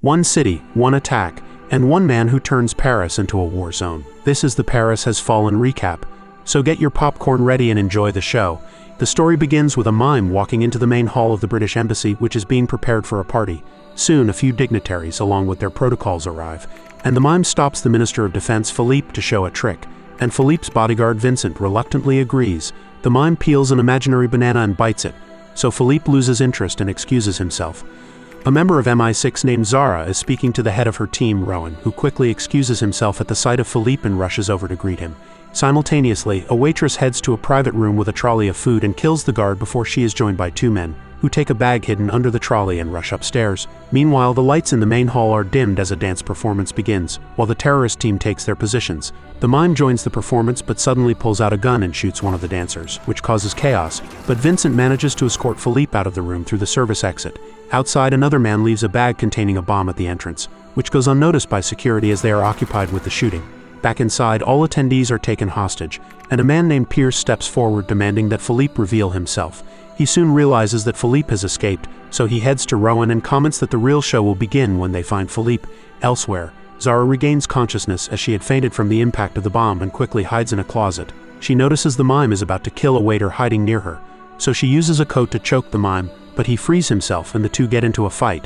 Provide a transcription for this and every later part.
One city, one attack, and one man who turns Paris into a war zone. This is the Paris Has Fallen recap, so get your popcorn ready and enjoy the show. The story begins with a mime walking into the main hall of the British Embassy, which is being prepared for a party. Soon, a few dignitaries, along with their protocols, arrive, and the mime stops the Minister of Defense, Philippe, to show a trick, and Philippe's bodyguard, Vincent, reluctantly agrees. The mime peels an imaginary banana and bites it, so Philippe loses interest and excuses himself. A member of MI6 named Zara is speaking to the head of her team, Rowan, who quickly excuses himself at the sight of Philippe and rushes over to greet him. Simultaneously, a waitress heads to a private room with a trolley of food and kills the guard before she is joined by two men, who take a bag hidden under the trolley and rush upstairs. Meanwhile, the lights in the main hall are dimmed as a dance performance begins, while the terrorist team takes their positions. The mime joins the performance but suddenly pulls out a gun and shoots one of the dancers, which causes chaos, but Vincent manages to escort Philippe out of the room through the service exit. Outside, another man leaves a bag containing a bomb at the entrance, which goes unnoticed by security as they are occupied with the shooting. Back inside, all attendees are taken hostage, and a man named Pierce steps forward demanding that Philippe reveal himself. He soon realizes that Philippe has escaped, so he heads to Rowan and comments that the real show will begin when they find Philippe. Elsewhere, Zara regains consciousness as she had fainted from the impact of the bomb and quickly hides in a closet. She notices the mime is about to kill a waiter hiding near her, so she uses a coat to choke the mime, but he frees himself and the two get into a fight.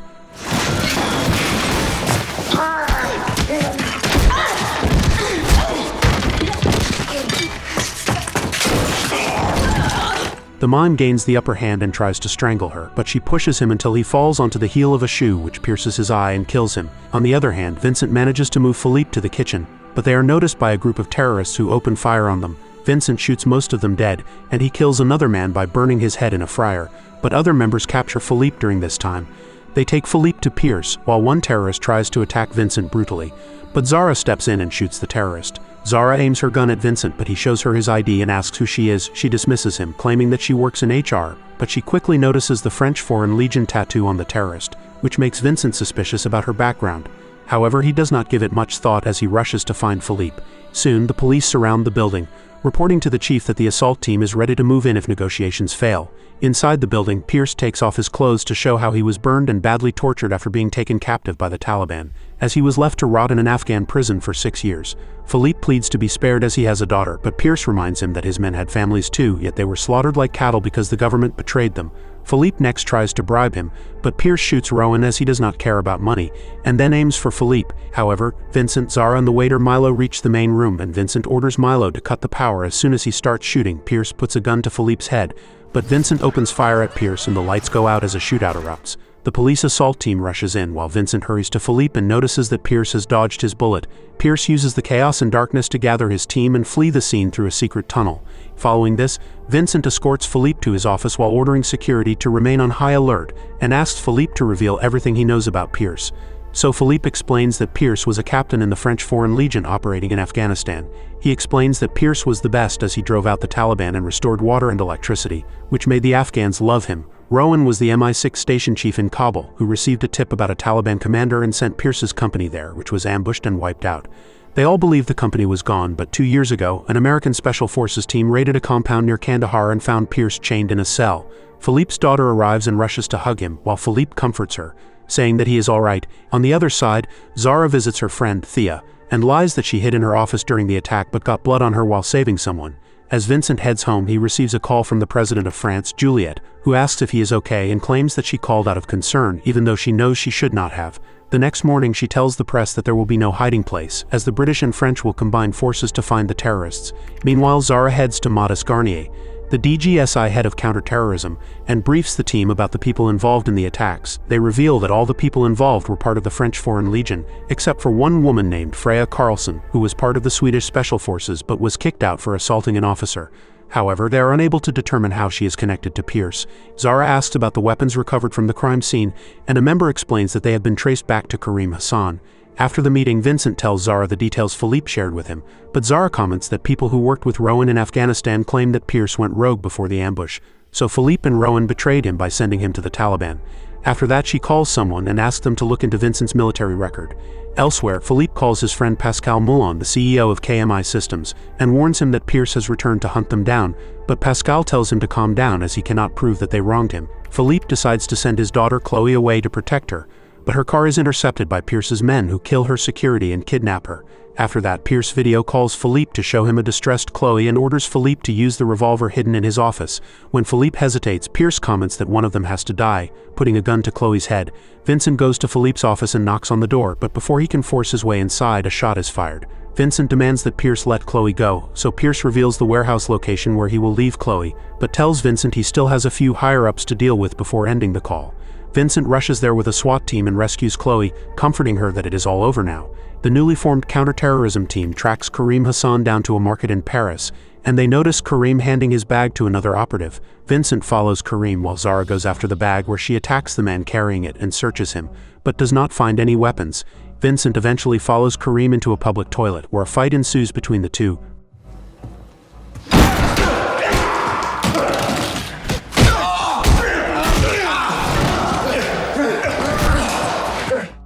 The mime gains the upper hand and tries to strangle her, but she pushes him until he falls onto the heel of a shoe, which pierces his eye and kills him. On the other hand, Vincent manages to move Philippe to the kitchen, but they are noticed by a group of terrorists who open fire on them. Vincent shoots most of them dead, and he kills another man by burning his head in a fryer, but other members capture Philippe during this time. They take Philippe to Pierce, while one terrorist tries to attack Vincent brutally, but Zara steps in and shoots the terrorist. Zara aims her gun at Vincent, but he shows her his ID and asks who she is. She dismisses him, claiming that she works in HR, but she quickly notices the French Foreign Legion tattoo on the terrorist, which makes Vincent suspicious about her background. However, he does not give it much thought as he rushes to find Philippe. Soon, the police surround the building, reporting to the chief that the assault team is ready to move in if negotiations fail. Inside the building, Pierce takes off his clothes to show how he was burned and badly tortured after being taken captive by the Taliban, as he was left to rot in an Afghan prison for 6 years. Philippe pleads to be spared as he has a daughter, but Pierce reminds him that his men had families too, yet they were slaughtered like cattle because the government betrayed them. Philippe next tries to bribe him, but Pierce shoots Rowan as he does not care about money, and then aims for Philippe. However, Vincent, Zara, and the waiter Milo reach the main room, and Vincent orders Milo to cut the power. As soon as he starts shooting, Pierce puts a gun to Philippe's head, but Vincent opens fire at Pierce and the lights go out as a shootout erupts. The police assault team rushes in while Vincent hurries to Philippe and notices that Pierce has dodged his bullet. Pierce uses the chaos and darkness to gather his team and flee the scene through a secret tunnel. Following this, Vincent escorts Philippe to his office while ordering security to remain on high alert and asks Philippe to reveal everything he knows about Pierce. So Philippe explains that Pierce was a captain in the French Foreign Legion operating in Afghanistan. He explains that Pierce was the best as he drove out the Taliban and restored water and electricity, which made the Afghans love him. Rowan was the MI6 station chief in Kabul, who received a tip about a Taliban commander and sent Pierce's company there, which was ambushed and wiped out. They all believed the company was gone, but 2 years ago, an American Special Forces team raided a compound near Kandahar and found Pierce chained in a cell. Philippe's daughter arrives and rushes to hug him, while Philippe comforts her, saying that he is all right. On the other side, Zara visits her friend, Thea, and lies that she hid in her office during the attack but got blood on her while saving someone. As Vincent heads home, he receives a call from the President of France, Juliette, who asks if he is okay and claims that she called out of concern, even though she knows she should not have. The next morning, she tells the press that there will be no hiding place, as the British and French will combine forces to find the terrorists. Meanwhile, Zara heads to Modus Garnier, the DGSI head of counterterrorism, and briefs the team about the people involved in the attacks. They reveal that all the people involved were part of the French Foreign Legion, except for one woman named Freya Karlsson, who was part of the Swedish Special Forces but was kicked out for assaulting an officer. However, they are unable to determine how she is connected to Pierce. Zara asks about the weapons recovered from the crime scene, and a member explains that they have been traced back to Karim Hassan. After the meeting, Vincent tells Zara the details Philippe shared with him, but Zara comments that people who worked with Rowan in Afghanistan claim that Pierce went rogue before the ambush, so Philippe and Rowan betrayed him by sending him to the Taliban. After that, she calls someone and asks them to look into Vincent's military record. Elsewhere, Philippe calls his friend Pascal Moulin, the CEO of KMI Systems, and warns him that Pierce has returned to hunt them down, but Pascal tells him to calm down as he cannot prove that they wronged him. Philippe decides to send his daughter Chloe away to protect her, but her car is intercepted by Pierce's men who kill her security and kidnap her. After that, Pierce video calls Philippe to show him a distressed Chloe and orders Philippe to use the revolver hidden in his office. When Philippe hesitates, Pierce comments that one of them has to die, putting a gun to Chloe's head. Vincent goes to Philippe's office and knocks on the door, but before he can force his way inside, a shot is fired. Vincent demands that Pierce let Chloe go, so Pierce reveals the warehouse location where he will leave Chloe, but tells Vincent he still has a few higher-ups to deal with before ending the call. Vincent rushes there with a SWAT team and rescues Chloe, comforting her that it is all over now. The newly formed counterterrorism team tracks Karim Hassan down to a market in Paris, and they notice Karim handing his bag to another operative. Vincent follows Karim while Zara goes after the bag, where she attacks the man carrying it and searches him, but does not find any weapons. Vincent eventually follows Karim into a public toilet, where a fight ensues between the two,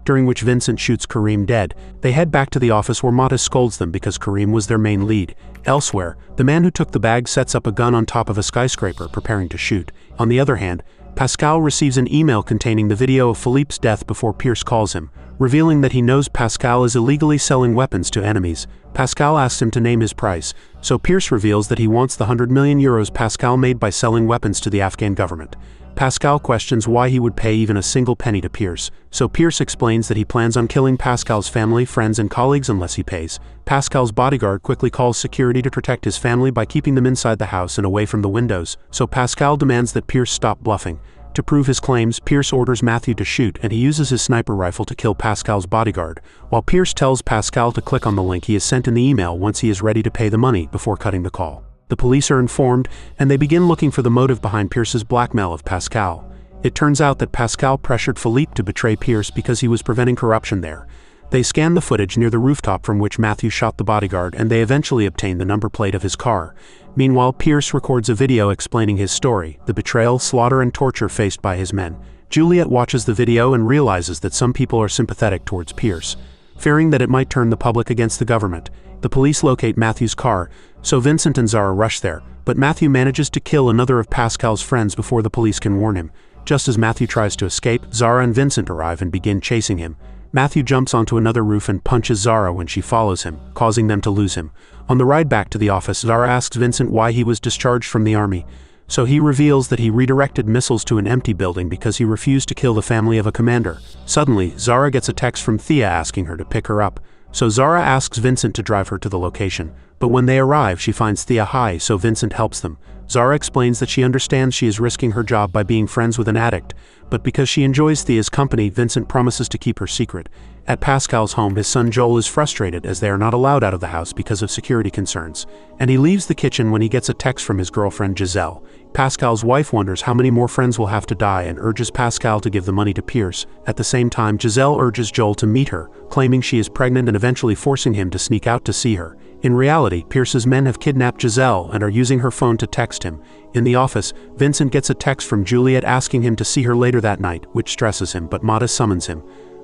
during which Vincent shoots Karim dead. They head back to the office where Mata scolds them because Karim was their main lead. Elsewhere, the man who took the bag sets up a gun on top of a skyscraper, preparing to shoot. On the other hand, Pascal receives an email containing the video of Philippe's death before Pierce calls him, revealing that he knows Pascal is illegally selling weapons to enemies. Pascal asks him to name his price, so Pierce reveals that he wants the 100 million euros Pascal made by selling weapons to the Afghan government. Pascal questions why he would pay even a single penny to Pierce, so Pierce explains that he plans on killing Pascal's family, friends, and colleagues unless he pays. Pascal's bodyguard quickly calls security to protect his family by keeping them inside the house and away from the windows, so Pascal demands that Pierce stop bluffing. To prove his claims, Pierce orders Matthew to shoot, and he uses his sniper rifle to kill Pascal's bodyguard, while Pierce tells Pascal to click on the link he has sent in the email once he is ready to pay the money before cutting the call. The police are informed, and they begin looking for the motive behind Pierce's blackmail of Pascal. It turns out that Pascal pressured Philippe to betray Pierce because he was preventing corruption there. They scan the footage near the rooftop from which Matthew shot the bodyguard, and they eventually obtain the number plate of his car. Meanwhile, Pierce records a video explaining his story, the betrayal, slaughter, and torture faced by his men. Juliet watches the video and realizes that some people are sympathetic towards Pierce. Fearing that it might turn the public against the government, the police locate Matthew's car, so Vincent and Zara rush there, but Matthew manages to kill another of Pascal's friends before the police can warn him. Just as Matthew tries to escape, Zara and Vincent arrive and begin chasing him. Matthew jumps onto another roof and punches Zara when she follows him, causing them to lose him. On the ride back to the office, Zara asks Vincent why he was discharged from the army, so he reveals that he redirected missiles to an empty building because he refused to kill the family of a commander. Suddenly, Zara gets a text from Thea asking her to pick her up, so Zara asks Vincent to drive her to the location. But when they arrive, she finds Thea high, so Vincent helps them. Zara explains that she understands she is risking her job by being friends with an addict, but because she enjoys Thea's company, Vincent promises to keep her secret. At Pascal's home, his son Joel is frustrated as they are not allowed out of the house because of security concerns, and he leaves the kitchen when he gets a text from his girlfriend Giselle. Pascal's wife wonders how many more friends will have to die and urges Pascal to give the money to Pierce. At the same time, Giselle urges Joel to meet her, claiming she is pregnant and eventually forcing him to sneak out to see her. In reality, Pierce's men have kidnapped Giselle and are using her phone to text him. In the office, Vincent gets a text from Juliet asking him to see her later that night, which stresses him, but Modis summons him.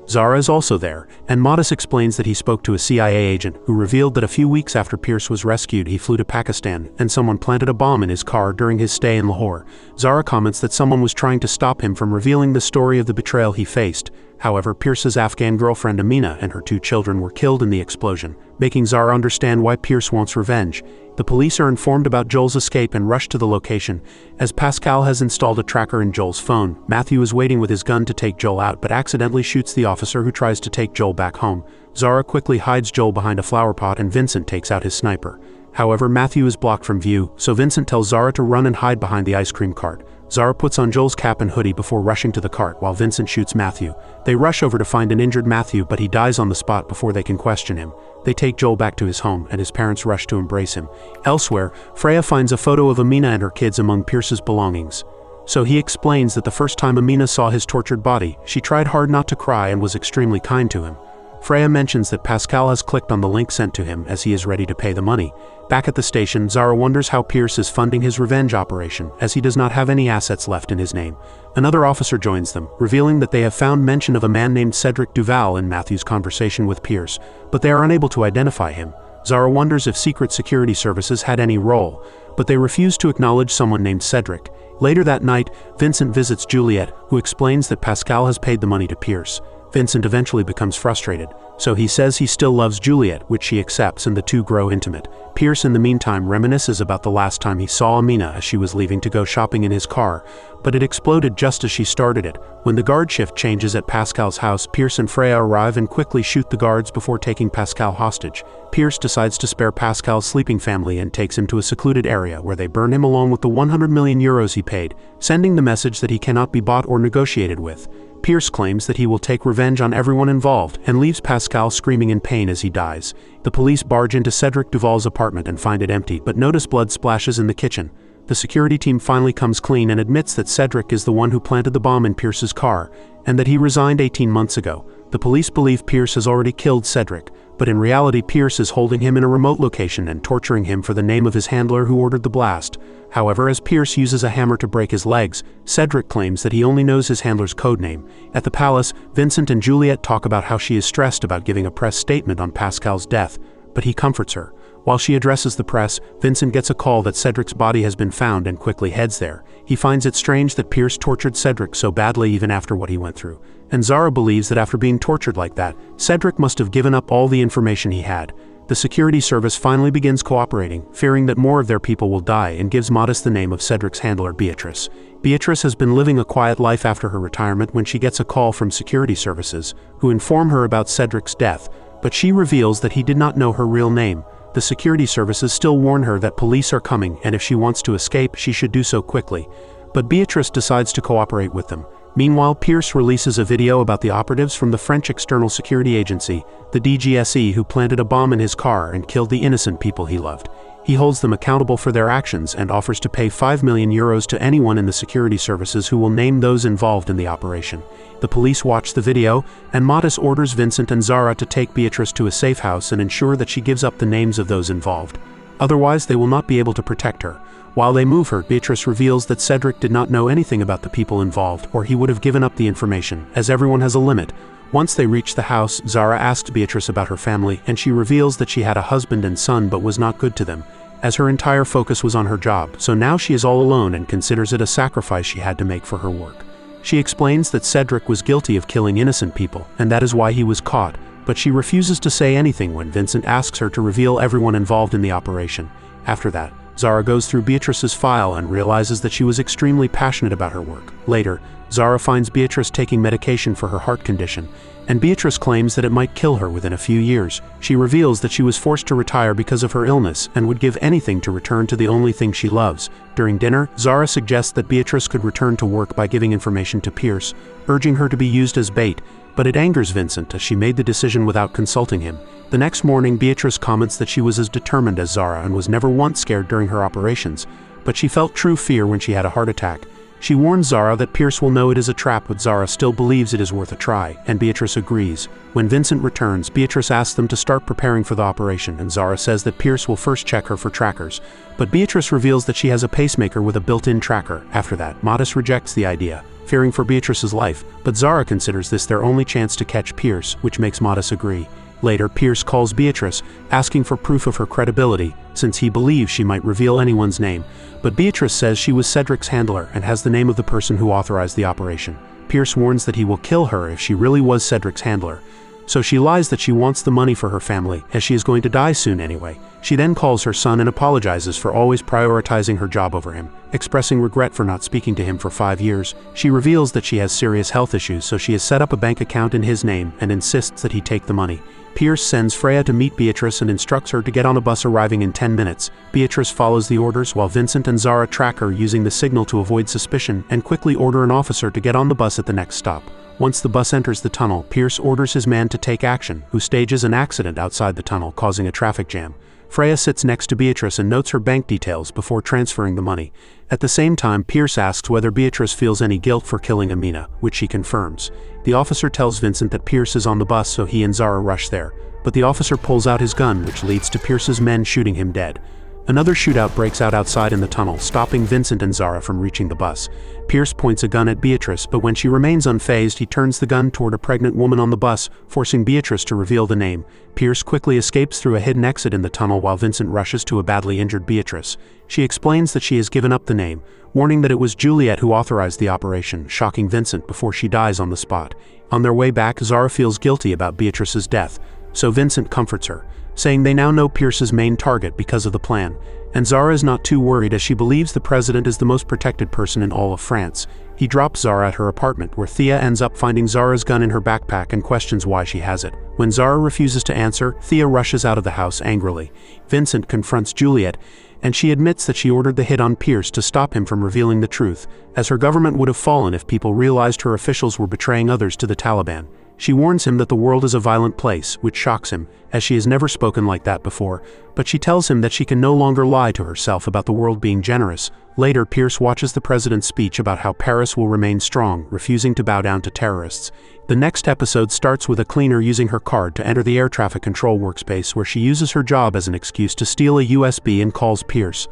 Zara is also there, and Modis explains that he spoke to a CIA agent who revealed that a few weeks after Pierce was rescued, he flew to Pakistan, and someone planted a bomb in his car during his stay in Lahore. Zara comments that someone was trying to stop him from revealing the story of the betrayal he faced. However, Pierce's Afghan girlfriend Amina and her 2 children were killed in the explosion, making Zara understand why Pierce wants revenge. The police are informed about Joel's escape and rush to the location. As Pascal has installed a tracker in Joel's phone, Matthew is waiting with his gun to take Joel out but accidentally shoots the officer who tries to take Joel back home. Zara quickly hides Joel behind a flower pot and Vincent takes out his sniper. However, Matthew is blocked from view, so Vincent tells Zara to run and hide behind the ice cream cart. Zara puts on Joel's cap and hoodie before rushing to the cart while Vincent shoots Matthew. They rush over to find an injured Matthew, but he dies on the spot before they can question him. They take Joel back to his home, and his parents rush to embrace him. Elsewhere, Freya finds a photo of Amina and her kids among Pierce's belongings. So he explains that the first time Amina saw his tortured body, she tried hard not to cry and was extremely kind to him. Freya mentions that Pascal has clicked on the link sent to him as he is ready to pay the money. Back at the station, Zara wonders how Pierce is funding his revenge operation, as he does not have any assets left in his name. Another officer joins them, revealing that they have found mention of a man named Cedric Duval in Matthew's conversation with Pierce, but they are unable to identify him. Zara wonders if secret security services had any role, but they refuse to acknowledge someone named Cedric. Later that night, Vincent visits Juliet, who explains that Pascal has paid the money to Pierce. Vincent eventually becomes frustrated, so he says he still loves Juliet, which she accepts, and the two grow intimate. Pierce in the meantime reminisces about the last time he saw Amina as she was leaving to go shopping in his car, but it exploded just as she started it. When the guard shift changes at Pascal's house, Pierce and Freya arrive and quickly shoot the guards before taking Pascal hostage. Pierce decides to spare Pascal's sleeping family and takes him to a secluded area where they burn him along with the 100 million euros he paid, sending the message that he cannot be bought or negotiated with. Pierce claims that he will take revenge on everyone involved and leaves Pascal screaming in pain as he dies. The police barge into Cedric Duval's apartment and find it empty, but notice blood splashes in the kitchen. The security team finally comes clean and admits that Cedric is the one who planted the bomb in Pierce's car, and that he resigned 18 months ago. The police believe Pierce has already killed Cedric, but in reality Pierce is holding him in a remote location and torturing him for the name of his handler who ordered the blast. However, as Pierce uses a hammer to break his legs, Cedric claims that he only knows his handler's codename. At the palace, Vincent and Juliet talk about how she is stressed about giving a press statement on Pascal's death, but he comforts her. While she addresses the press, Vincent gets a call that Cedric's body has been found and quickly heads there. He finds it strange that Pierce tortured Cedric so badly even after what he went through, and Zara believes that after being tortured like that, Cedric must have given up all the information he had. The security service finally begins cooperating, fearing that more of their people will die, and gives Modest the name of Cedric's handler, Beatrice. Beatrice has been living a quiet life after her retirement when she gets a call from security services, who inform her about Cedric's death, but she reveals that he did not know her real name. The security services still warn her that police are coming, and if she wants to escape, she should do so quickly. But Beatrice decides to cooperate with them. Meanwhile, Pierce releases a video about the operatives from the French External Security Agency, the DGSE, who planted a bomb in his car and killed the innocent people he loved. He holds them accountable for their actions and offers to pay 5 million euros to anyone in the security services who will name those involved in the operation. The police watch the video, and Modest orders Vincent and Zara to take Beatrice to a safe house and ensure that she gives up the names of those involved. Otherwise, they will not be able to protect her. While they move her, Beatrice reveals that Cedric did not know anything about the people involved, or he would have given up the information, as everyone has a limit. Once they reach the house, Zara asks Beatrice about her family, and she reveals that she had a husband and son but was not good to them, as her entire focus was on her job, so now she is all alone and considers it a sacrifice she had to make for her work. She explains that Cedric was guilty of killing innocent people, and that is why he was caught, but she refuses to say anything when Vincent asks her to reveal everyone involved in the operation. After that, Zara goes through Beatrice's file and realizes that she was extremely passionate about her work. Later, Zara finds Beatrice taking medication for her heart condition, and Beatrice claims that it might kill her within a few years. She reveals that she was forced to retire because of her illness and would give anything to return to the only thing she loves. During dinner, Zara suggests that Beatrice could return to work by giving information to Pierce, urging her to be used as bait, but it angers Vincent as she made the decision without consulting him. The next morning, Beatrice comments that she was as determined as Zara and was never once scared during her operations, but she felt true fear when she had a heart attack. She warns Zara that Pierce will know it is a trap, but Zara still believes it is worth a try, and Beatrice agrees. When Vincent returns, Beatrice asks them to start preparing for the operation, and Zara says that Pierce will first check her for trackers, but Beatrice reveals that she has a pacemaker with a built-in tracker. After that, Modest rejects the idea, fearing for Beatrice's life, but Zara considers this their only chance to catch Pierce, which makes Modest agree. Later, Pierce calls Beatrice, asking for proof of her credibility, since he believes she might reveal anyone's name, but Beatrice says she was Cedric's handler and has the name of the person who authorized the operation. Pierce warns that he will kill her if she really was Cedric's handler, so she lies that she wants the money for her family, as she is going to die soon anyway. She then calls her son and apologizes for always prioritizing her job over him, expressing regret for not speaking to him for 5 years. She reveals that she has serious health issues, so she has set up a bank account in his name and insists that he take the money. Pierce sends Freya to meet Beatrice and instructs her to get on a bus arriving in 10 minutes. Beatrice follows the orders while Vincent and Zara track her using the signal to avoid suspicion and quickly order an officer to get on the bus at the next stop. Once the bus enters the tunnel, Pierce orders his man to take action, who stages an accident outside the tunnel, causing a traffic jam. Freya sits next to Beatrice and notes her bank details before transferring the money. At the same time, Pierce asks whether Beatrice feels any guilt for killing Amina, which she confirms. The officer tells Vincent that Pierce is on the bus, so he and Zara rush there, but the officer pulls out his gun, which leads to Pierce's men shooting him dead. Another shootout breaks out outside in the tunnel, stopping Vincent and Zara from reaching the bus. Pierce points a gun at Beatrice, but when she remains unfazed, he turns the gun toward a pregnant woman on the bus, forcing Beatrice to reveal the name. Pierce quickly escapes through a hidden exit in the tunnel while Vincent rushes to a badly injured Beatrice. She explains that she has given up the name, warning that it was Juliet who authorized the operation, shocking Vincent before she dies on the spot. On their way back, Zara feels guilty about Beatrice's death, so Vincent comforts her, saying they now know Pierce's main target because of the plan. And Zara is not too worried as she believes the president is the most protected person in all of France. He drops Zara at her apartment, where Thea ends up finding Zara's gun in her backpack and questions why she has it. When Zara refuses to answer, Thea rushes out of the house angrily. Vincent confronts Juliet, and she admits that she ordered the hit on Pierce to stop him from revealing the truth, as her government would have fallen if people realized her officials were betraying others to the Taliban. She warns him that the world is a violent place, which shocks him, as she has never spoken like that before, but she tells him that she can no longer lie to herself about the world being generous. Later, Pierce watches the president's speech about how Paris will remain strong, refusing to bow down to terrorists. The next episode starts with a cleaner using her card to enter the air traffic control workspace, where she uses her job as an excuse to steal a USB and calls Pierce.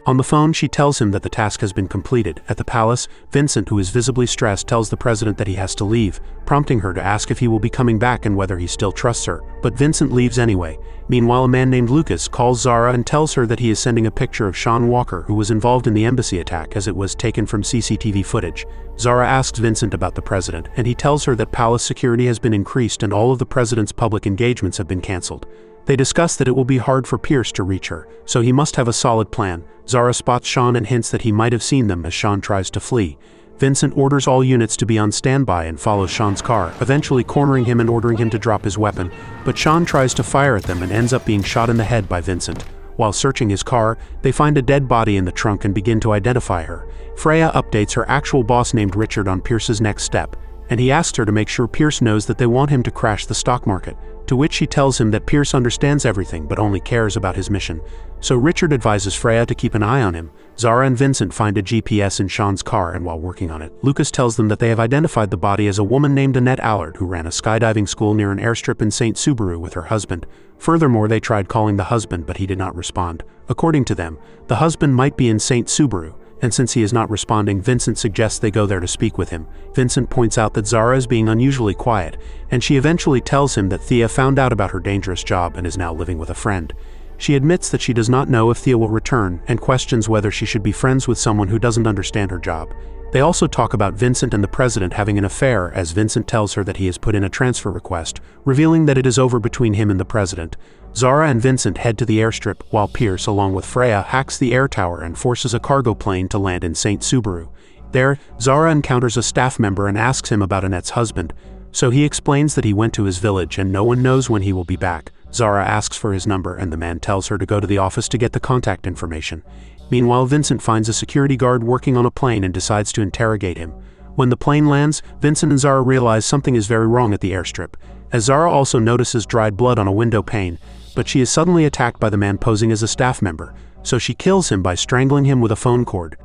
On the phone, she tells him that the task has been completed. At the palace, Vincent, who is visibly stressed, tells the president that he has to leave, prompting her to ask if he will be coming back and whether he still trusts her. But Vincent leaves anyway. Meanwhile, a man named Lucas calls Zara and tells her that he is sending a picture of Sean Walker, who was involved in the embassy attack, as it was taken from CCTV footage. Zara asks Vincent about the president, and he tells her that palace security has been increased and all of the president's public engagements have been cancelled. They discuss that it will be hard for Pierce to reach her, so he must have a solid plan. Zara spots Sean and hints that he might have seen them as Sean tries to flee. Vincent orders all units to be on standby and follows Sean's car, eventually cornering him and ordering him to drop his weapon, but Sean tries to fire at them and ends up being shot in the head by Vincent. While searching his car, they find a dead body in the trunk and begin to identify her. Freya updates her actual boss named Richard on Pierce's next step, and he asks her to make sure Pierce knows that they want him to crash the stock market, to which she tells him that Pierce understands everything but only cares about his mission. So Richard advises Freya to keep an eye on him. Zara and Vincent find a GPS in Sean's car, and while working on it, Lucas tells them that they have identified the body as a woman named Annette Allard, who ran a skydiving school near an airstrip in St. Subaru with her husband. Furthermore, they tried calling the husband, but he did not respond. According to them, the husband might be in St. Subaru, and since he is not responding, Vincent suggests they go there to speak with him. Vincent points out that Zara is being unusually quiet, and she eventually tells him that Thea found out about her dangerous job and is now living with a friend. She admits that she does not know if Thea will return, and questions whether she should be friends with someone who doesn't understand her job. They also talk about Vincent and the president having an affair, as Vincent tells her that he has put in a transfer request, revealing that it is over between him and the president. Zara and Vincent head to the airstrip, while Pierce, along with Freya, hacks the air tower and forces a cargo plane to land in St. Subaru. There, Zara encounters a staff member and asks him about Annette's husband, so he explains that he went to his village and no one knows when he will be back. Zara asks for his number and the man tells her to go to the office to get the contact information. Meanwhile, Vincent finds a security guard working on a plane and decides to interrogate him. When the plane lands, Vincent and Zara realize something is very wrong at the airstrip, as Zara also notices dried blood on a window pane, but she is suddenly attacked by the man posing as a staff member, so she kills him by strangling him with a phone cord.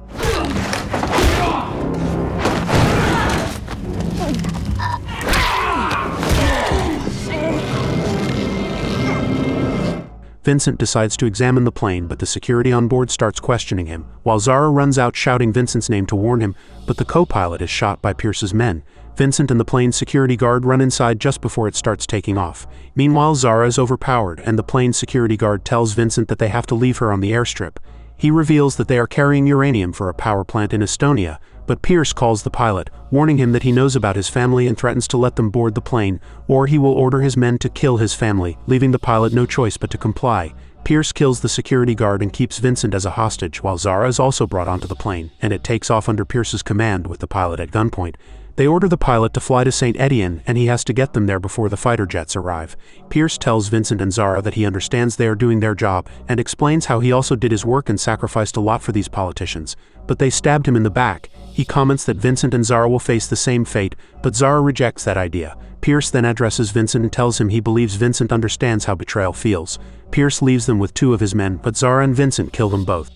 Vincent decides to examine the plane, but the security on board starts questioning him, while Zara runs out shouting Vincent's name to warn him, but the co-pilot is shot by Pierce's men. Vincent and the plane's security guard run inside just before it starts taking off. Meanwhile, Zara is overpowered, and the plane's security guard tells Vincent that they have to leave her on the airstrip. He reveals that they are carrying uranium for a power plant in Estonia, but Pierce calls the pilot, warning him that he knows about his family and threatens to let them board the plane, or he will order his men to kill his family, leaving the pilot no choice but to comply. Pierce kills the security guard and keeps Vincent as a hostage, while Zara is also brought onto the plane, and it takes off under Pierce's command with the pilot at gunpoint. They order the pilot to fly to St. Etienne, and he has to get them there before the fighter jets arrive. Pierce tells Vincent and Zara that he understands they are doing their job, and explains how he also did his work and sacrificed a lot for these politicians. But they stabbed him in the back. He comments that Vincent and Zara will face the same fate, but Zara rejects that idea. Pierce then addresses Vincent and tells him he believes Vincent understands how betrayal feels. Pierce leaves them with 2 of his men, but Zara and Vincent kill them both.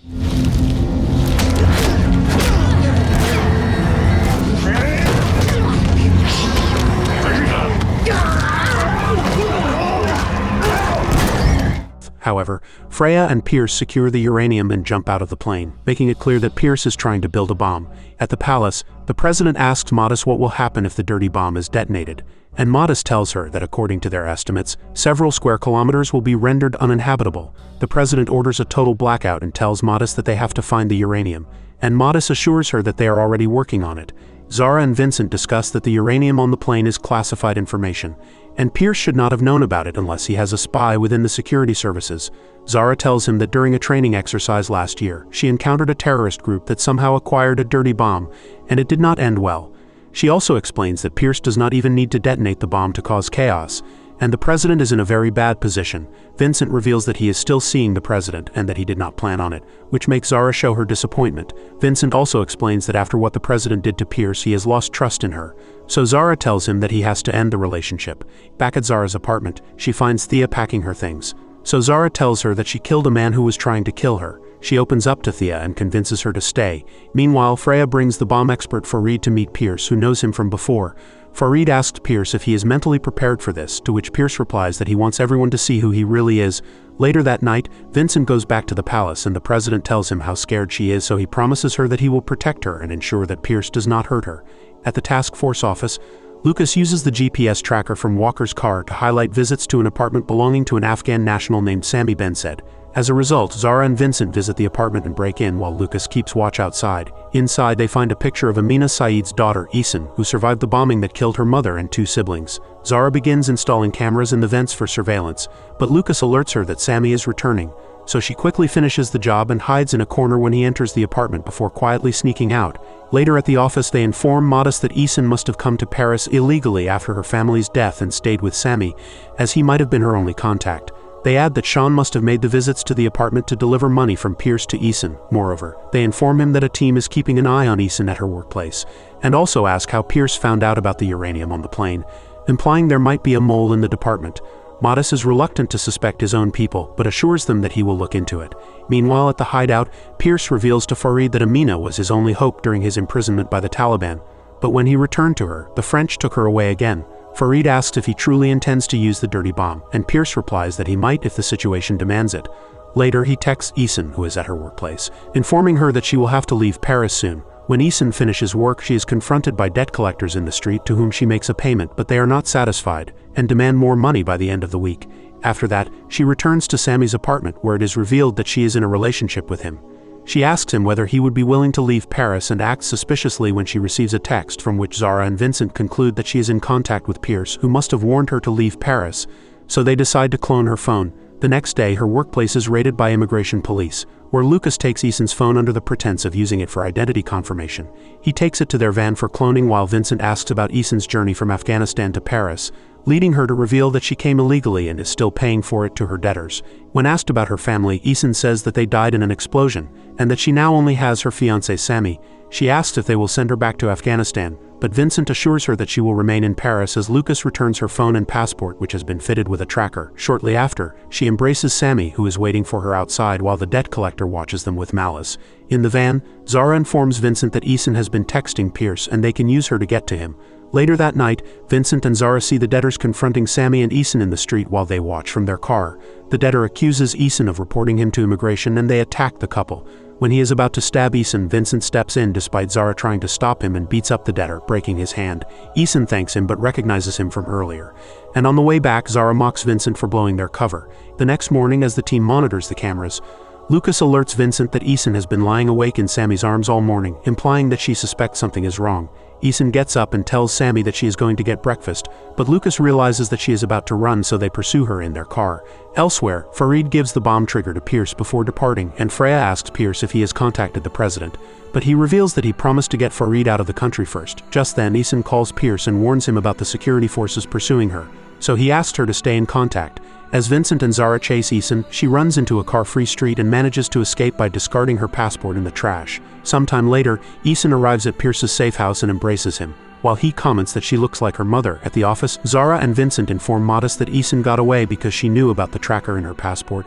However, Freya and Pierce secure the uranium and jump out of the plane, making it clear that Pierce is trying to build a bomb. At the palace, the president asks Modest what will happen if the dirty bomb is detonated, and Modest tells her that according to their estimates, several square kilometers will be rendered uninhabitable. The president orders a total blackout and tells Modest that they have to find the uranium, and Modest assures her that they are already working on it. Zara and Vincent discuss that the uranium on the plane is classified information, and Pierce should not have known about it unless he has a spy within the security services. Zara tells him that during a training exercise last year, she encountered a terrorist group that somehow acquired a dirty bomb, and it did not end well. She also explains that Pierce does not even need to detonate the bomb to cause chaos, and the president is in a very bad position. Vincent reveals that he is still seeing the president and that he did not plan on it, which makes Zara show her disappointment. Vincent also explains that after what the president did to Pierce, he has lost trust in her. So Zara tells him that he has to end the relationship. Back at Zara's apartment, she finds Thea packing her things. So Zara tells her that she killed a man who was trying to kill her. She opens up to Thea and convinces her to stay. Meanwhile, Freya brings the bomb expert Farid to meet Pierce, who knows him from before. Farid asks Pierce if he is mentally prepared for this, to which Pierce replies that he wants everyone to see who he really is. Later that night, Vincent goes back to the palace and the president tells him how scared she is, so he promises her that he will protect her and ensure that Pierce does not hurt her. At the task force office, Lucas uses the GPS tracker from Walker's car to highlight visits to an apartment belonging to an Afghan national named Sami Bensed. As a result, Zara and Vincent visit the apartment and break in while Lucas keeps watch outside. Inside, they find a picture of Amina Saeed's daughter, Isan, who survived the bombing that killed her mother and 2 siblings. Zara begins installing cameras in the vents for surveillance, but Lucas alerts her that Sami is returning, so she quickly finishes the job and hides in a corner when he enters the apartment before quietly sneaking out. Later at the office, they inform Modest that Isan must have come to Paris illegally after her family's death and stayed with Sami, as he might have been her only contact. They add that Sean must have made the visits to the apartment to deliver money from Pierce to Isan. Moreover, they inform him that a team is keeping an eye on Isan at her workplace, and also ask how Pierce found out about the uranium on the plane, implying there might be a mole in the department. Modest is reluctant to suspect his own people, but assures them that he will look into it. Meanwhile, at the hideout, Pierce reveals to Farid that Amina was his only hope during his imprisonment by the Taliban, but when he returned to her, the French took her away again. Farid asks if he truly intends to use the dirty bomb, and Pierce replies that he might if the situation demands it. Later, he texts Isan, who is at her workplace, informing her that she will have to leave Paris soon. When Isan finishes work, she is confronted by debt collectors in the street to whom she makes a payment, but they are not satisfied, and demand more money by the end of the week. After that, she returns to Sami's apartment, where it is revealed that she is in a relationship with him. She asks him whether he would be willing to leave Paris and acts suspiciously when she receives a text from which Zara and Vincent conclude that she is in contact with Pierce, who must have warned her to leave Paris, so they decide to clone her phone. The next day, her workplace is raided by immigration police, where Lucas takes Isan's phone under the pretense of using it for identity confirmation. He takes it to their van for cloning while Vincent asks about Isan's journey from Afghanistan to Paris, leading her to reveal that she came illegally and is still paying for it to her debtors. When asked about her family, Isan says that they died in an explosion, and that she now only has her fiancé Sami. She asks if they will send her back to Afghanistan, but Vincent assures her that she will remain in Paris as Lucas returns her phone and passport, which has been fitted with a tracker. Shortly after, she embraces Sami, who is waiting for her outside while the debt collector watches them with malice. In the van, Zara informs Vincent that Isan has been texting Pierce and they can use her to get to him. Later that night, Vincent and Zara see the debtors confronting Sami and Isan in the street while they watch from their car. The debtor accuses Isan of reporting him to immigration and they attack the couple. When he is about to stab Isan, Vincent steps in despite Zara trying to stop him and beats up the debtor, breaking his hand. Isan thanks him but recognizes him from earlier. And on the way back, Zara mocks Vincent for blowing their cover. The next morning, as the team monitors the cameras, Lucas alerts Vincent that Isan has been lying awake in Sami's arms all morning, implying that she suspects something is wrong. Isan gets up and tells Sami that she is going to get breakfast, but Lucas realizes that she is about to run, so they pursue her in their car. Elsewhere, Farid gives the bomb trigger to Pierce before departing, and Freya asks Pierce if he has contacted the president, but he reveals that he promised to get Farid out of the country first. Just then, Isan calls Pierce and warns him about the security forces pursuing her, so he asks her to stay in contact. As Vincent and Zara chase Isan, she runs into a car-free street and manages to escape by discarding her passport in the trash. Sometime later, Isan arrives at Pierce's safe house and embraces him. While he comments that she looks like her mother, at the office, Zara and Vincent inform Modest that Isan got away because she knew about the tracker in her passport.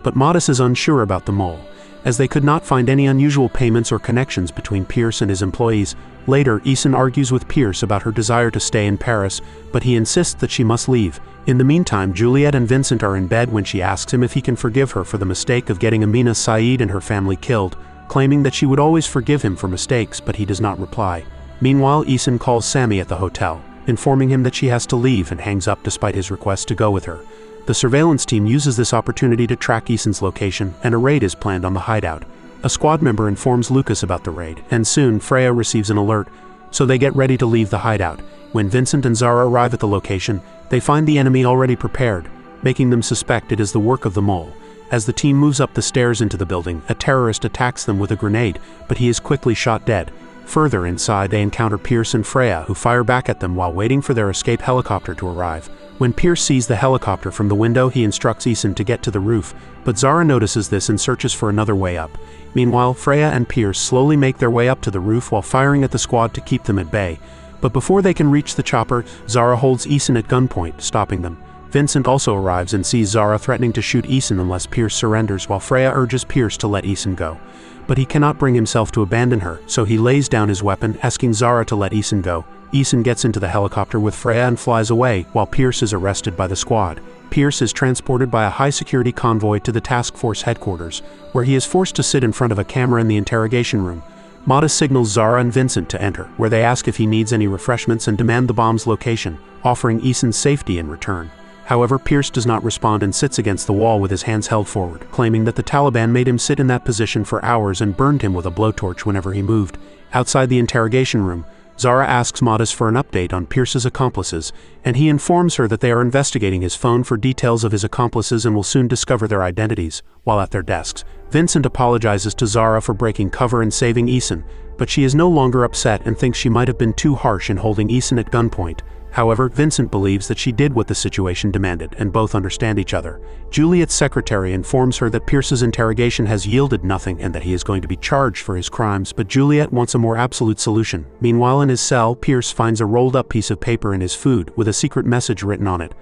but Modis is unsure about the mole, as they could not find any unusual payments or connections between Pierce and his employees. Later, Eason argues with Pierce about her desire to stay in Paris, but he insists that she must leave. In the meantime, Juliet and Vincent are in bed when she asks him if he can forgive her for the mistake of getting Amina Saeed and her family killed, claiming that she would always forgive him for mistakes, but he does not reply. Meanwhile, Eason calls Sammy at the hotel, informing him that she has to leave, and hangs up despite his request to go with her. The surveillance team uses this opportunity to track Eason's location, and a raid is planned on the hideout. A squad member informs Lucas about the raid, and soon Freya receives an alert, so they get ready to leave the hideout. When Vincent and Zara arrive at the location, they find the enemy already prepared, making them suspect it is the work of the mole. As the team moves up the stairs into the building, a terrorist attacks them with a grenade, but he is quickly shot dead. Further inside, they encounter Pierce and Freya, who fire back at them while waiting for their escape helicopter to arrive. When Pierce sees the helicopter from the window, he instructs Eason to get to the roof, but Zara notices this and searches for another way up. Meanwhile, Freya and Pierce slowly make their way up to the roof while firing at the squad to keep them at bay. But before they can reach the chopper, Zara holds Eason at gunpoint, stopping them. Vincent also arrives and sees Zara threatening to shoot Eason unless Pierce surrenders, while Freya urges Pierce to let Eason go. But he cannot bring himself to abandon her, so he lays down his weapon, asking Zara to let Eason go. Eason gets into the helicopter with Freya and flies away, while Pierce is arrested by the squad. Pierce is transported by a high-security convoy to the task force headquarters, where he is forced to sit in front of a camera in the interrogation room. Modis signals Zara and Vincent to enter, where they ask if he needs any refreshments and demand the bomb's location, offering Eason's safety in return. However, Pierce does not respond and sits against the wall with his hands held forward, claiming that the Taliban made him sit in that position for hours and burned him with a blowtorch whenever he moved. Outside the interrogation room, Zara asks Modis for an update on Pierce's accomplices, and he informs her that they are investigating his phone for details of his accomplices and will soon discover their identities. While at their desks, Vincent apologizes to Zara for breaking cover and saving Eason, but she is no longer upset and thinks she might have been too harsh in holding Eason at gunpoint. However, Vincent believes that she did what the situation demanded, and both understand each other. Juliet's secretary informs her that Pierce's interrogation has yielded nothing and that he is going to be charged for his crimes, but Juliet wants a more absolute solution. Meanwhile, in his cell, Pierce finds a rolled-up piece of paper in his food with a secret message written on it.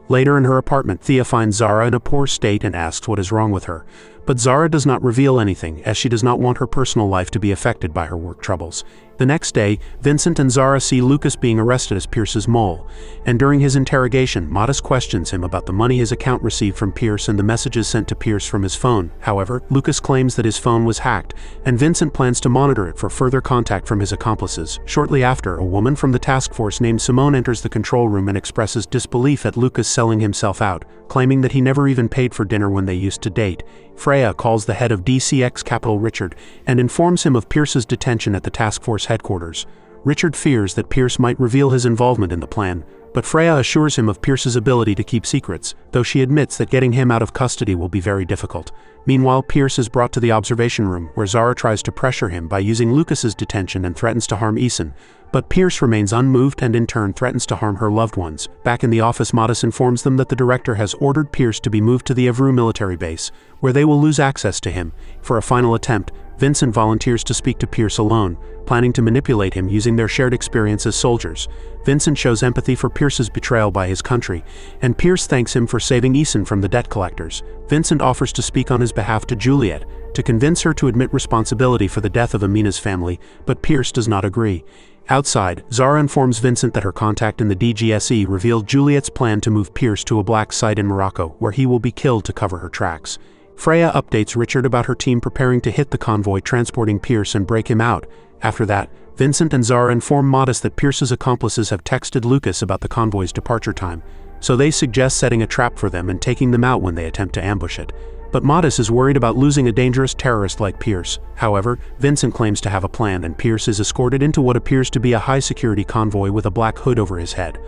Later in her apartment, Thea finds Zara in a poor state and asks what is wrong with her. But Zara does not reveal anything, as she does not want her personal life to be affected by her work troubles. The next day, Vincent and Zara see Lucas being arrested as Pierce's mole, and during his interrogation, Modis questions him about the money his account received from Pierce and the messages sent to Pierce from his phone. However, Lucas claims that his phone was hacked, and Vincent plans to monitor it for further contact from his accomplices. Shortly after, a woman from the task force named Simone enters the control room and expresses disbelief at Lucas selling himself out, claiming that he never even paid for dinner when they used to date. Freya calls the head of DCX Capital Richard and informs him of Pierce's detention at the task force headquarters. Richard fears that Pierce might reveal his involvement in the plan, but Freya assures him of Pierce's ability to keep secrets, though she admits that getting him out of custody will be very difficult. Meanwhile, Pierce is brought to the observation room, where Zara tries to pressure him by using Lucas's detention and threatens to harm Eason, but Pierce remains unmoved and in turn threatens to harm her loved ones. Back in the office, Modis informs them that the director has ordered Pierce to be moved to the Evru military base, where they will lose access to him. For a final attempt, Vincent volunteers to speak to Pierce alone, planning to manipulate him using their shared experience as soldiers. Vincent shows empathy for Pierce's betrayal by his country, and Pierce thanks him for saving Eason from the debt collectors. Vincent offers to speak on his behalf to Juliet, to convince her to admit responsibility for the death of Amina's family, but Pierce does not agree. Outside, Zara informs Vincent that her contact in the DGSE revealed Juliet's plan to move Pierce to a black site in Morocco, where he will be killed to cover her tracks. Freya updates Richard about her team preparing to hit the convoy transporting Pierce and break him out. After that, Vincent and Zara inform Modis that Pierce's accomplices have texted Lucas about the convoy's departure time, so they suggest setting a trap for them and taking them out when they attempt to ambush it. But Modis is worried about losing a dangerous terrorist like Pierce. However, Vincent claims to have a plan, and Pierce is escorted into what appears to be a high-security convoy with a black hood over his head.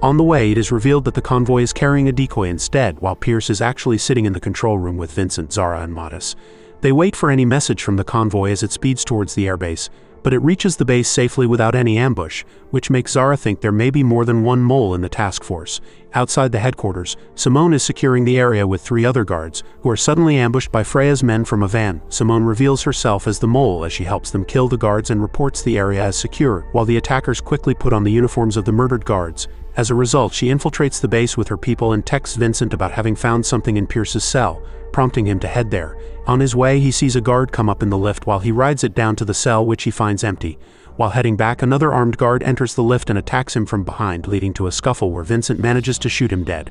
On the way, it is revealed that the convoy is carrying a decoy instead, while Pierce is actually sitting in the control room with Vincent, Zara, and Modis. They wait for any message from the convoy as it speeds towards the airbase, but it reaches the base safely without any ambush, which makes Zara think there may be more than one mole in the task force. Outside the headquarters, Simone is securing the area with 3 other guards, who are suddenly ambushed by Freya's men from a van. Simone reveals herself as the mole as she helps them kill the guards and reports the area as secure, while the attackers quickly put on the uniforms of the murdered guards. As a result, she infiltrates the base with her people and texts Vincent about having found something in Pierce's cell, prompting him to head there. On his way, he sees a guard come up in the lift while he rides it down to the cell, which he finds empty. While heading back, another armed guard enters the lift and attacks him from behind, leading to a scuffle where Vincent manages to shoot him dead.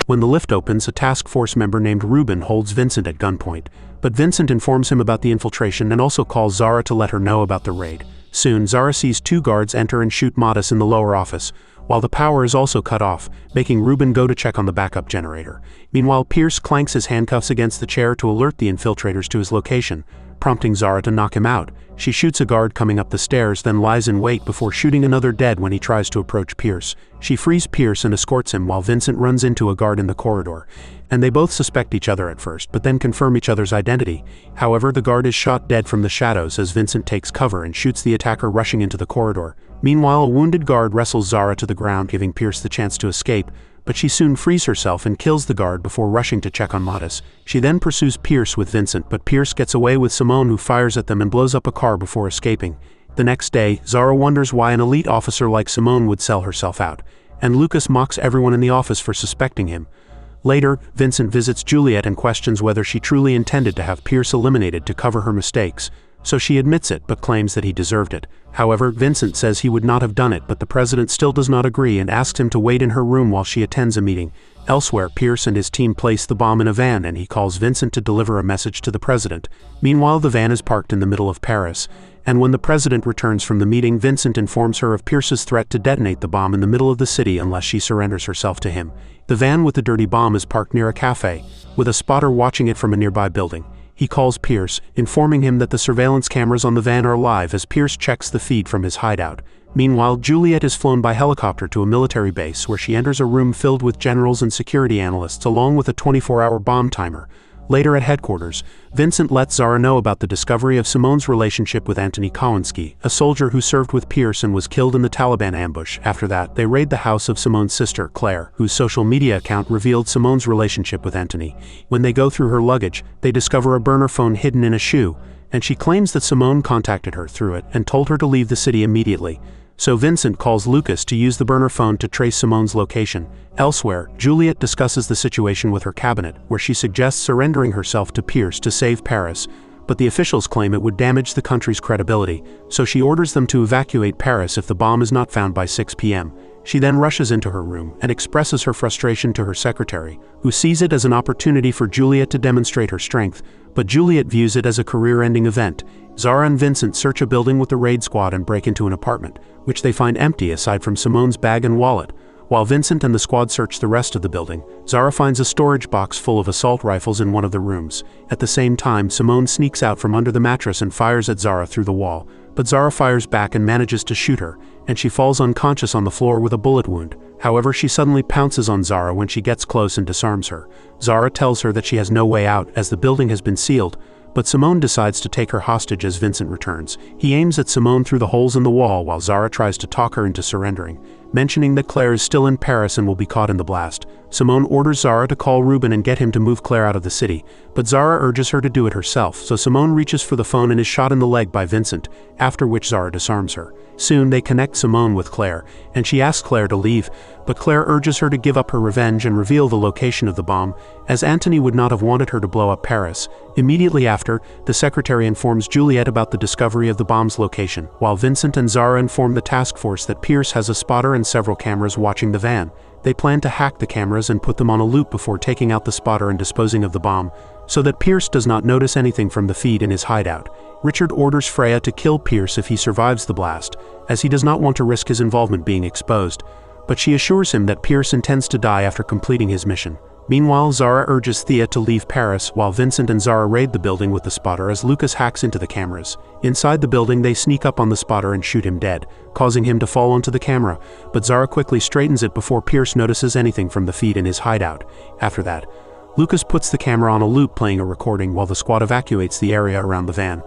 When the lift opens, a task force member named Ruben holds Vincent at gunpoint, but Vincent informs him about the infiltration and also calls Zara to let her know about the raid. Soon, Zara sees two guards enter and shoot Modis in the lower office, while the power is also cut off, making Ruben go to check on the backup generator. Meanwhile, Pierce clanks his handcuffs against the chair to alert the infiltrators to his location, prompting Zara to knock him out. She shoots a guard coming up the stairs, then lies in wait before shooting another dead when he tries to approach Pierce. She frees Pierce and escorts him while Vincent runs into a guard in the corridor, and they both suspect each other at first, but then confirm each other's identity. However, the guard is shot dead from the shadows as Vincent takes cover and shoots the attacker rushing into the corridor. Meanwhile, a wounded guard wrestles Zara to the ground, giving Pierce the chance to escape, but she soon frees herself and kills the guard before rushing to check on Modis. She then pursues Pierce with Vincent, but Pierce gets away with Simone, who fires at them and blows up a car before escaping. The next day, Zara wonders why an elite officer like Simone would sell herself out, and Lucas mocks everyone in the office for suspecting him. Later, Vincent visits Juliet and questions whether she truly intended to have Pierce eliminated to cover her mistakes, so she admits it but claims that he deserved it. However, Vincent says he would not have done it, but the president still does not agree and asks him to wait in her room while she attends a meeting. Elsewhere, Pierce and his team place the bomb in a van and he calls Vincent to deliver a message to the president. Meanwhile, the van is parked in the middle of Paris, and when the president returns from the meeting, Vincent informs her of Pierce's threat to detonate the bomb in the middle of the city unless she surrenders herself to him. The van with the dirty bomb is parked near a cafe, with a spotter watching it from a nearby building. He calls Pierce, informing him that the surveillance cameras on the van are live as Pierce checks the feed from his hideout. Meanwhile, Juliet is flown by helicopter to a military base where she enters a room filled with generals and security analysts along with a 24-hour bomb timer. Later at headquarters, Vincent lets Zara know about the discovery of Simone's relationship with Antony Kowinski, a soldier who served with Pierce and was killed in the Taliban ambush. After that, they raid the house of Simone's sister, Claire, whose social media account revealed Simone's relationship with Antony. When they go through her luggage, they discover a burner phone hidden in a shoe, and she claims that Simone contacted her through it and told her to leave the city immediately. So Vincent calls Lucas to use the burner phone to trace Simone's location. Elsewhere, Juliet discusses the situation with her cabinet, where she suggests surrendering herself to Pierce to save Paris, but the officials claim it would damage the country's credibility, so she orders them to evacuate Paris if the bomb is not found by 6 p.m. She then rushes into her room and expresses her frustration to her secretary, who sees it as an opportunity for Juliet to demonstrate her strength, but Juliet views it as a career-ending event. Zara and Vincent search a building with the raid squad and break into an apartment, which they find empty aside from Simone's bag and wallet. While Vincent and the squad search the rest of the building, Zara finds a storage box full of assault rifles in one of the rooms. At the same time, Simone sneaks out from under the mattress and fires at Zara through the wall, but Zara fires back and manages to shoot her, and she falls unconscious on the floor with a bullet wound. However, she suddenly pounces on Zara when she gets close and disarms her. Zara tells her that she has no way out as the building has been sealed, but Simone decides to take her hostage as Vincent returns. He aims at Simone through the holes in the wall while Zara tries to talk her into surrendering, mentioning that Claire is still in Paris and will be caught in the blast. Simone orders Zara to call Ruben and get him to move Claire out of the city, but Zara urges her to do it herself, so Simone reaches for the phone and is shot in the leg by Vincent, after which Zara disarms her. Soon they connect Simone with Claire, and she asks Claire to leave, but Claire urges her to give up her revenge and reveal the location of the bomb, as Antony would not have wanted her to blow up Paris. Immediately after, the secretary informs Juliet about the discovery of the bomb's location, while Vincent and Zara inform the task force that Pierce has a spotter and several cameras watching the van. They plan to hack the cameras and put them on a loop before taking out the spotter and disposing of the bomb, so that Pierce does not notice anything from the feed in his hideout. Richard orders Freya to kill Pierce if he survives the blast, as he does not want to risk his involvement being exposed, but she assures him that Pierce intends to die after completing his mission. Meanwhile, Zara urges Thea to leave Paris while Vincent and Zara raid the building with the spotter as Lucas hacks into the cameras. Inside the building, they sneak up on the spotter and shoot him dead, causing him to fall onto the camera, but Zara quickly straightens it before Pierce notices anything from the feed in his hideout. After that, Lucas puts the camera on a loop playing a recording while the squad evacuates the area around the van.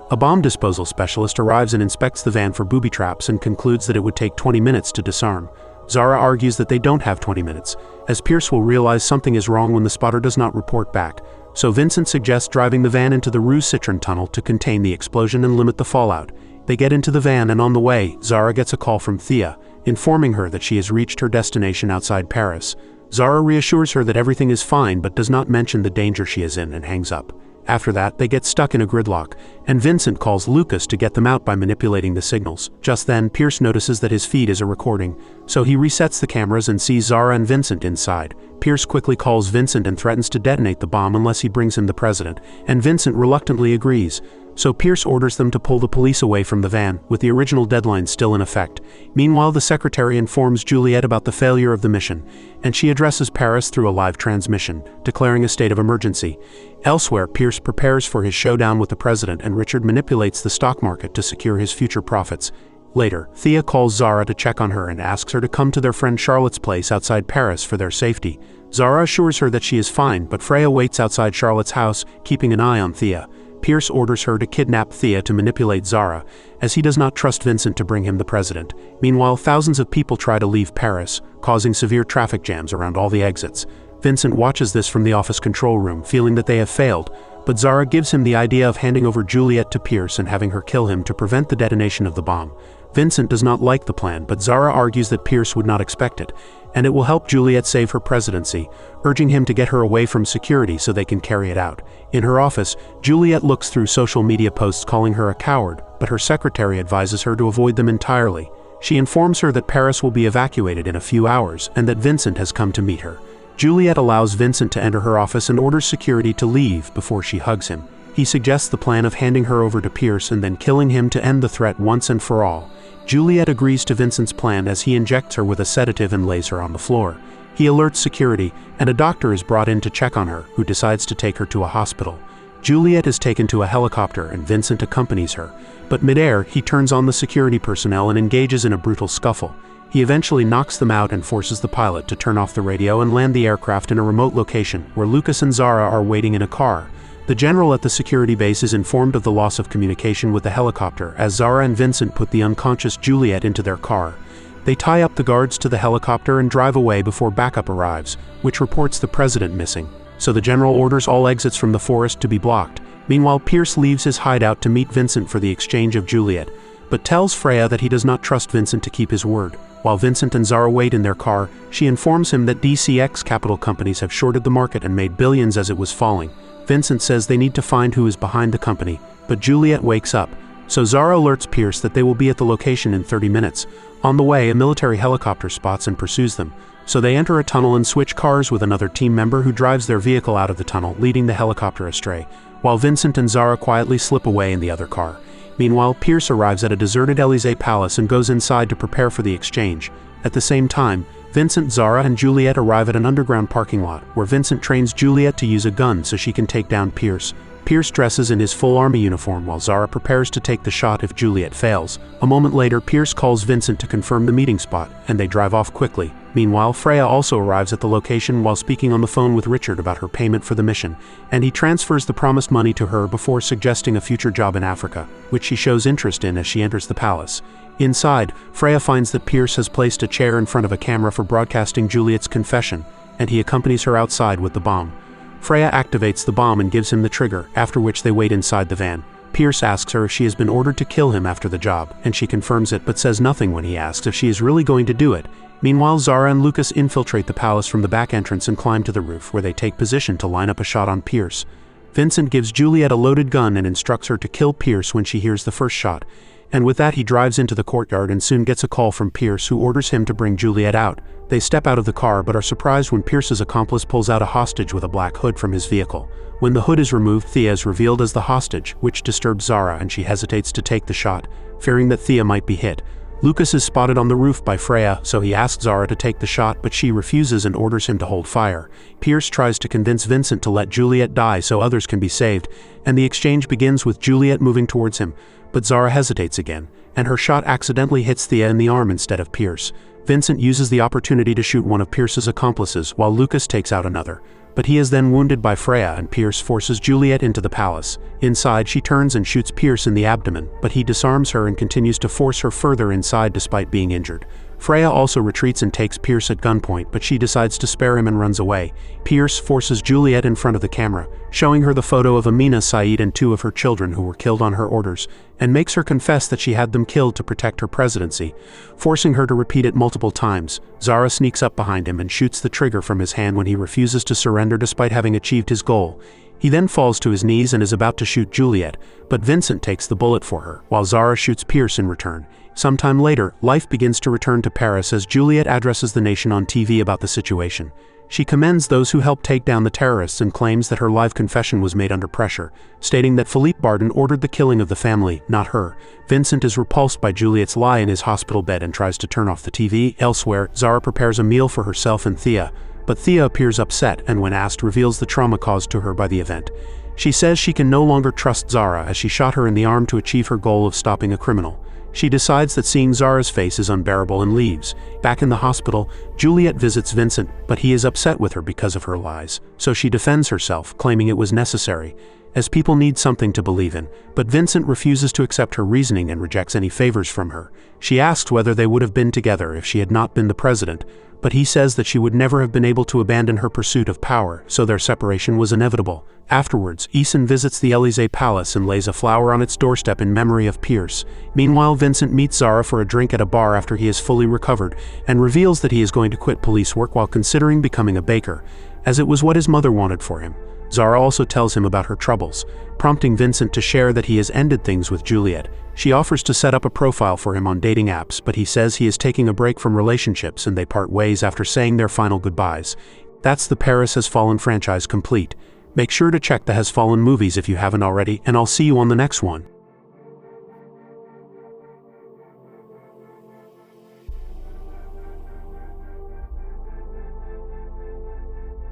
A bomb disposal specialist arrives and inspects the van for booby traps and concludes that it would take 20 minutes to disarm. Zara argues that they don't have 20 minutes, as Pierce will realize something is wrong when the spotter does not report back, so Vincent suggests driving the van into the Rue Citron tunnel to contain the explosion and limit the fallout. They get into the van, and on the way, Zara gets a call from Thea, informing her that she has reached her destination outside Paris. Zara reassures her that everything is fine but does not mention the danger she is in and hangs up. After that, they get stuck in a gridlock, and Vincent calls Lucas to get them out by manipulating the signals. Just then, Pierce notices that his feed is a recording, so he resets the cameras and sees Zara and Vincent inside. Pierce quickly calls Vincent and threatens to detonate the bomb unless he brings him the president, and Vincent reluctantly agrees. So Pierce orders them to pull the police away from the van, with the original deadline still in effect. Meanwhile, the secretary informs Juliet about the failure of the mission, and she addresses Paris through a live transmission, declaring a state of emergency. Elsewhere, Pierce prepares for his showdown with the president, and Richard manipulates the stock market to secure his future profits. Later, Thea calls Zara to check on her and asks her to come to their friend Charlotte's place outside Paris for their safety. Zara assures her that she is fine, but Freya waits outside Charlotte's house, keeping an eye on Thea. Pierce orders her to kidnap Thea to manipulate Zara, as he does not trust Vincent to bring him the president. Meanwhile, thousands of people try to leave Paris, causing severe traffic jams around all the exits. Vincent watches this from the office control room, feeling that they have failed, but Zara gives him the idea of handing over Juliet to Pierce and having her kill him to prevent the detonation of the bomb. Vincent does not like the plan, but Zara argues that Pierce would not expect it, and it will help Juliet save her presidency, urging him to get her away from security so they can carry it out. In her office, Juliet looks through social media posts calling her a coward, but her secretary advises her to avoid them entirely. She informs her that Paris will be evacuated in a few hours and that Vincent has come to meet her. Juliet allows Vincent to enter her office and orders security to leave before she hugs him. He suggests the plan of handing her over to Pierce and then killing him to end the threat once and for all. Juliet agrees to Vincent's plan as he injects her with a sedative and lays her on the floor. He alerts security, and a doctor is brought in to check on her, who decides to take her to a hospital. Juliet is taken to a helicopter and Vincent accompanies her, but midair he turns on the security personnel and engages in a brutal scuffle. He eventually knocks them out and forces the pilot to turn off the radio and land the aircraft in a remote location where Lucas and Zara are waiting in a car. The general at the security base is informed of the loss of communication with the helicopter as Zara and Vincent put the unconscious Juliet into their car. They tie up the guards to the helicopter and drive away before backup arrives, which reports the president missing. So the general orders all exits from the forest to be blocked. Meanwhile, Pierce leaves his hideout to meet Vincent for the exchange of Juliet, but tells Freya that he does not trust Vincent to keep his word. While Vincent and Zara wait in their car, she informs him that DCX capital companies have shorted the market and made billions as it was falling. Vincent says they need to find who is behind the company, but Juliet wakes up, so Zara alerts Pierce that they will be at the location in 30 minutes. On the way, a military helicopter spots and pursues them, so they enter a tunnel and switch cars with another team member who drives their vehicle out of the tunnel, leading the helicopter astray, while Vincent and Zara quietly slip away in the other car. Meanwhile, Pierce arrives at a deserted Élysée palace and goes inside to prepare for the exchange. At the same time, Vincent, Zara, and Juliet arrive at an underground parking lot, where Vincent trains Juliet to use a gun so she can take down Pierce. Pierce dresses in his full army uniform while Zara prepares to take the shot if Juliet fails. A moment later, Pierce calls Vincent to confirm the meeting spot, and they drive off quickly. Meanwhile, Freya also arrives at the location while speaking on the phone with Richard about her payment for the mission, and he transfers the promised money to her before suggesting a future job in Africa, which she shows interest in as she enters the palace. Inside, Freya finds that Pierce has placed a chair in front of a camera for broadcasting Juliet's confession, and he accompanies her outside with the bomb. Freya activates the bomb and gives him the trigger, after which they wait inside the van. Pierce asks her if she has been ordered to kill him after the job, and she confirms it but says nothing when he asks if she is really going to do it. Meanwhile, Zara and Lucas infiltrate the palace from the back entrance and climb to the roof, where they take position to line up a shot on Pierce. Vincent gives Juliet a loaded gun and instructs her to kill Pierce when she hears the first shot. And with that, he drives into the courtyard and soon gets a call from Pierce, who orders him to bring Juliet out. They step out of the car but are surprised when Pierce's accomplice pulls out a hostage with a black hood from his vehicle. When the hood is removed, Thea is revealed as the hostage, which disturbs Zara and she hesitates to take the shot, fearing that Thea might be hit. Lucas is spotted on the roof by Freya, so he asks Zara to take the shot, but she refuses and orders him to hold fire. Pierce tries to convince Vincent to let Juliet die so others can be saved, and the exchange begins with Juliet moving towards him, but Zara hesitates again, and her shot accidentally hits Thea in the arm instead of Pierce. Vincent uses the opportunity to shoot one of Pierce's accomplices while Lucas takes out another, but he is then wounded by Freya and Pierce forces Juliet into the palace. Inside, she turns and shoots Pierce in the abdomen, but he disarms her and continues to force her further inside despite being injured. Freya also retreats and takes Pierce at gunpoint, but she decides to spare him and runs away. Pierce forces Juliet in front of the camera, showing her the photo of Amina Saeed and 2 of her children who were killed on her orders, and makes her confess that she had them killed to protect her presidency, forcing her to repeat it multiple times. Zara sneaks up behind him and shoots the trigger from his hand when he refuses to surrender despite having achieved his goal. He then falls to his knees and is about to shoot Juliet, but Vincent takes the bullet for her, while Zara shoots Pierce in return. Sometime later, life begins to return to Paris as Juliet addresses the nation on TV about the situation. She commends those who helped take down the terrorists and claims that her live confession was made under pressure, stating that Philippe Bardin ordered the killing of the family, not her. Vincent is repulsed by Juliet's lie in his hospital bed and tries to turn off the TV. Elsewhere, Zara prepares a meal for herself and Thea, but Thea appears upset and when asked reveals the trauma caused to her by the event. She says she can no longer trust Zara as she shot her in the arm to achieve her goal of stopping a criminal. She decides that seeing Zara's face is unbearable and leaves. Back in the hospital, Juliet visits Vincent, but he is upset with her because of her lies, so she defends herself, claiming it was necessary, as people need something to believe in, but Vincent refuses to accept her reasoning and rejects any favors from her. She asks whether they would have been together if she had not been the president, but he says that she would never have been able to abandon her pursuit of power, so their separation was inevitable. Afterwards, Eason visits the Élysée Palace and lays a flower on its doorstep in memory of Pierce. Meanwhile, Vincent meets Zara for a drink at a bar after he is fully recovered, and reveals that he is going to quit police work while considering becoming a baker, as it was what his mother wanted for him. Zara also tells him about her troubles, prompting Vincent to share that he has ended things with Juliet. She offers to set up a profile for him on dating apps, but he says he is taking a break from relationships and they part ways after saying their final goodbyes. That's the Paris Has Fallen franchise complete. Make sure to check the Has Fallen movies if you haven't already, and I'll see you on the next one.